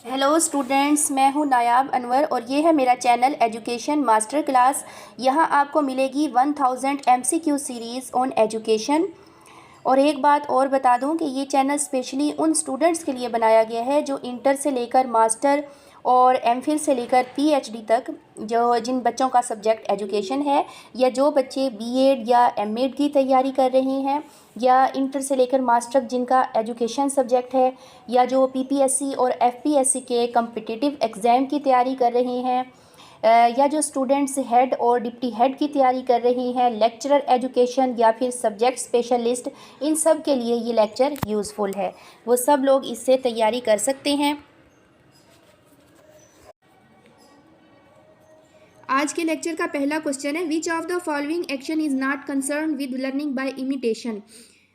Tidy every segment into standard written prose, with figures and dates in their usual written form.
Hello students, मैं हूं नायाब अनवर और ये है मेरा चैनल एजुकेशन मास्टर क्लास। यहाँ आपको मिलेगी 1000 MCQ सीरीज़ ऑन एजुकेशन। और एक बात और बता दूं कि ये चैनल स्पेशली उन स्टूडेंट्स के लिए बनाया गया है जो इंटर से लेकर मास्टर और एमफिल से लेकर पीएचडी तक, जो जिन बच्चों का सब्जेक्ट एजुकेशन है, या जो बच्चे बीएड या एमएड की तैयारी कर रहे हैं, या इंटर से लेकर मास्टर जिनका एजुकेशन सब्जेक्ट है, या जो पीपीएससी और एफपीएससी के कम्पिटिटिव एग्ज़ाम की तैयारी कर रहे हैं, या जो स्टूडेंट्स हेड और डिप्टी हेड की तैयारी कर रही हैं, लेक्चरर एजुकेशन या फिर सब्जेक्ट स्पेशलिस्ट, इन सब के लिए ये लेक्चर यूज़फुल है। वो सब लोग इससे तैयारी कर सकते हैं। आज के लेक्चर का पहला क्वेश्चन है, which of the following action is not concern with learning by imitation.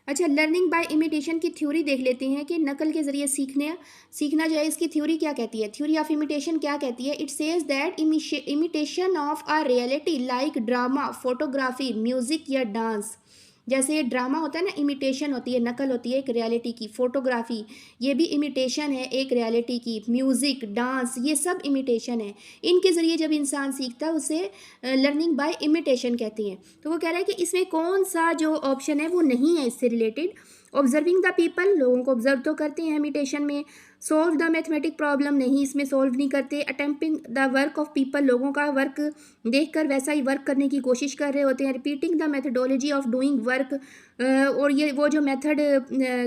अच्छा, लर्निंग बाय इमिटेशन की थ्योरी देख लेते हैं कि नकल के जरिए सीखना जो है, इसकी थ्योरी क्या कहती है। थ्योरी ऑफ इमिटेशन क्या कहती है? It says that imitation of a reality like drama, photography, music या डांस। जैसे ये ड्रामा होता है ना, इमिटेशन होती है, नकल होती है एक रियलिटी की। फोटोग्राफी, ये भी इमिटेशन है एक रियलिटी की। म्यूज़िक, डांस, ये सब इमिटेशन है। इनके ज़रिए जब इंसान सीखता है उसे लर्निंग बाय इमिटेशन कहते हैं। तो वो कह रहा है कि इसमें कौन सा जो ऑप्शन है वो नहीं है इससे रिलेटेड। ऑब्जर्विंग द पीपल, लोगों को ऑब्जर्व तो करते हैं इमिटेशन में। सोल्व द मैथमेटिक प्रॉब्लम, नहीं, इसमें सोल्व नहीं करते। Attempting the work of people, लोगों का वर्क देखकर वैसा ही वर्क करने की कोशिश कर रहे होते हैं। Repeating the methodology of doing work, और ये वो जो मेथड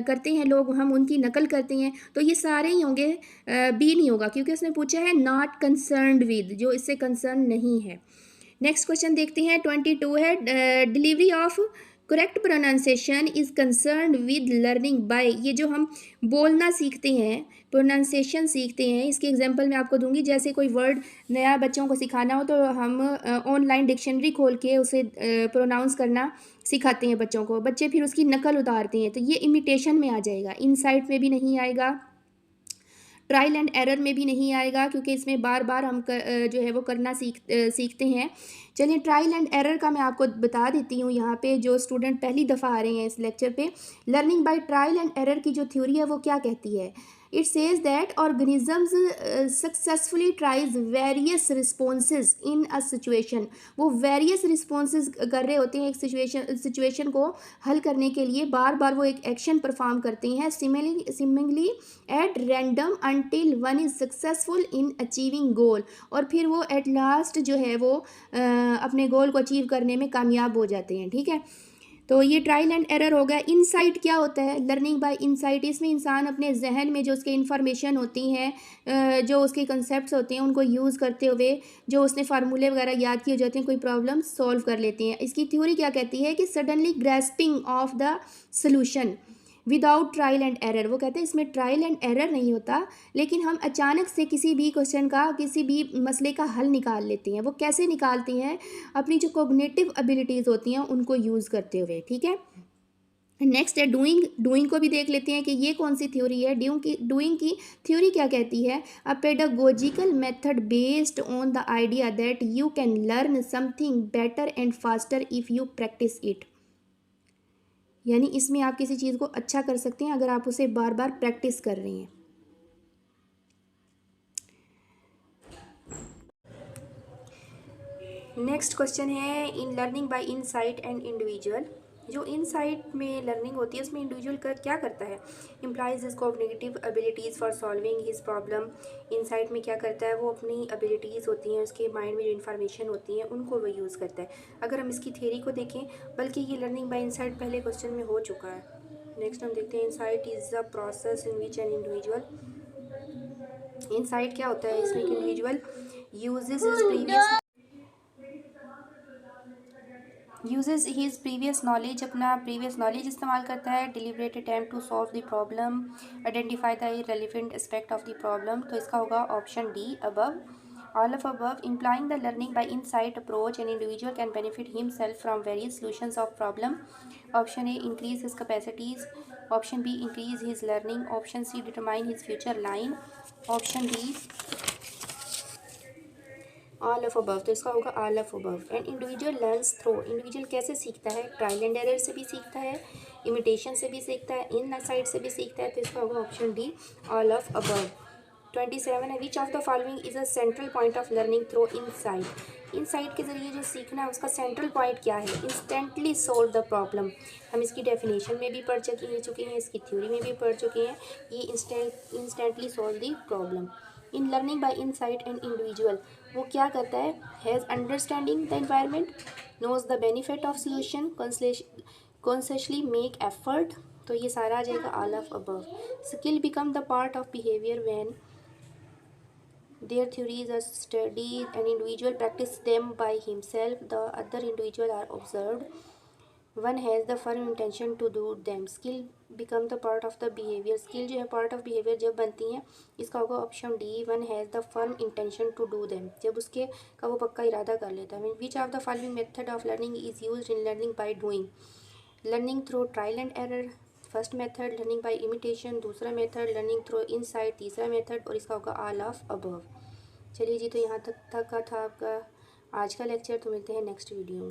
करते हैं लोग, हम उनकी नकल करते हैं। तो ये सारे ही होंगे, बी नहीं होगा, क्योंकि उसने पूछा है नॉट कंसर्न्ड विद, जो इससे कंसर्न नहीं है। नेक्स्ट क्वेश्चन देखते हैं, 22 है, delivery of correct pronunciation is concern with learning by. ये जो हम बोलना सीखते हैं, प्रोनाउंसिएशन सीखते हैं, इसके एग्जांपल मैं आपको दूंगी। जैसे कोई वर्ड नया बच्चों को सिखाना हो तो हम ऑनलाइन डिक्शनरी खोल के उसे प्रोनाउंस करना सिखाते हैं बच्चों को। बच्चे फिर उसकी नकल उतारते हैं, तो ये इमिटेशन में आ जाएगा। इनसाइट में भी नहीं आएगा, ट्रायल एंड एरर में भी नहीं आएगा, क्योंकि इसमें बार बार हम जो है वो करना सीखते हैं। चलिए, ट्रायल एंड एरर का मैं आपको बता देती हूँ। यहाँ पे जो स्टूडेंट पहली दफ़ा आ रहे हैं इस लेक्चर पे, learning by trial and error की जो थ्योरी है वो क्या कहती है। It says that organisms successfully tries various responses in a situation. वो वेरियस रिस्पॉन्सेज कर रहे होते हैं एक सिचुएशन को हल करने के लिए। बार बार वो एक एक्शन परफॉर्म करते हैं similarly at random until one is successful in achieving goal. और फिर वो एट लास्ट जो है वो अपने गोल को अचीव करने में कामयाब हो जाते हैं। ठीक है, तो ये ट्रायल एंड एरर हो गया। इनसाइट क्या होता है? लर्निंग बाय इनसाइट, इसमें इंसान अपने जहन में जो उसके इन्फॉर्मेशन होती हैं, जो उसके कंसेप्ट्स होते हैं, उनको यूज़ करते हुए जो उसने फार्मूले वगैरह याद किए जाते हैं, कोई प्रॉब्लम सॉल्व कर लेते हैं। इसकी थ्योरी क्या कहती है कि suddenly grasping of the solution without trial and error. वो कहते हैं इसमें ट्रायल एंड एरर नहीं होता, लेकिन हम अचानक से किसी भी क्वेश्चन का, किसी भी मसले का हल निकाल लेते हैं। वो कैसे निकालते हैं? अपनी जो कोग्निटिव एबिलिटीज़ होती हैं उनको यूज़ करते हुए। ठीक है, नेक्स्ट है डूइंग। डूइंग को भी देख लेते हैं कि ये कौन सी थ्योरी है। डूइंग की थ्योरी क्या कहती है? A pedagogical method based on the idea that you can learn something better and faster if you practise it. यानी इसमें आप किसी चीज़ को अच्छा कर सकते हैं अगर आप उसे बार बार प्रैक्टिस कर रहे हैं। नेक्स्ट क्वेश्चन है, इन learning by insight and individual. जो इनसाइट में लर्निंग होती है उसमें इंडिविजुअल क्या करता है? Implies his cognitive abilities for solving his problem. Insight में क्या करता है? वो अपनी एबिलिटीज़ होती हैं, उसके माइंड में जो इन्फॉर्मेशन होती है उनको वो यूज़ करता है। अगर हम इसकी थ्योरी को देखें, बल्कि ये लर्निंग बाय इनसाइट पहले क्वेश्चन में हो चुका है। नेक्स्ट हम देखते हैं, insight is the process in which an individual. Insight क्या होता है? इसमें individual uses his previous knowledge, अपना प्रीवियस नॉलेज इस्तेमाल करता है। Deliberate attempt to solve the problem, identify the relevant aspect of the problem. तो इसका होगा option D, above, all of above. Implying the learning by insight approach, an individual can benefit himself from various solutions of problem. Option A, increase his capacities. Option B, increase his learning. Option C, determine his future line. Option D, all of above. तो इसका होगा all of above. And individual learns through, individual कैसे सीखता है? Trial and error से भी सीखता है, इमिटेशन से भी सीखता है, इन साइड से भी सीखता है। तो इसका होगा option D, all of above. 27 है, which of the following is a central point of learning through insight. Insight के ज़रिए जो सीखना है उसका सेंट्रल पॉइंट क्या है? Instantly solve the problem. हम इसकी डेफिनेशन में भी पढ़ चुके हैं, इसकी थ्योरी में भी पढ़ चुके हैं। ये instantly solve the problem. In learning by insight and individual, वो क्या करता है? Has understanding the environment, knows the benefit of solution, consciously make effort. तो ये सारा आ जाएगा all of above. Skill become the part of behaviour when their theories are studied, an individual practice them by himself, the other individual are observed, one has the firm intention to do them. Skill become the part of the behavior, skill जो है part of behavior जब बनती हैं, इसका होगा option D, one has the firm intention to do them, जब उसके का वो पक्का इरादा कर लेता है। which of the following method of learning is used in learning by doing? learning through trial and error, first method learning by imitation, दूसरा मेथड लर्निंग थ्रू इनसाइट, तीसरा मेथड, और इसका होगा ऑल ऑफ अबव। चलिए जी, तो यहाँ तक का था आपका आज का लेक्चर। तो मिलते हैं नेक्स्ट वीडियो में।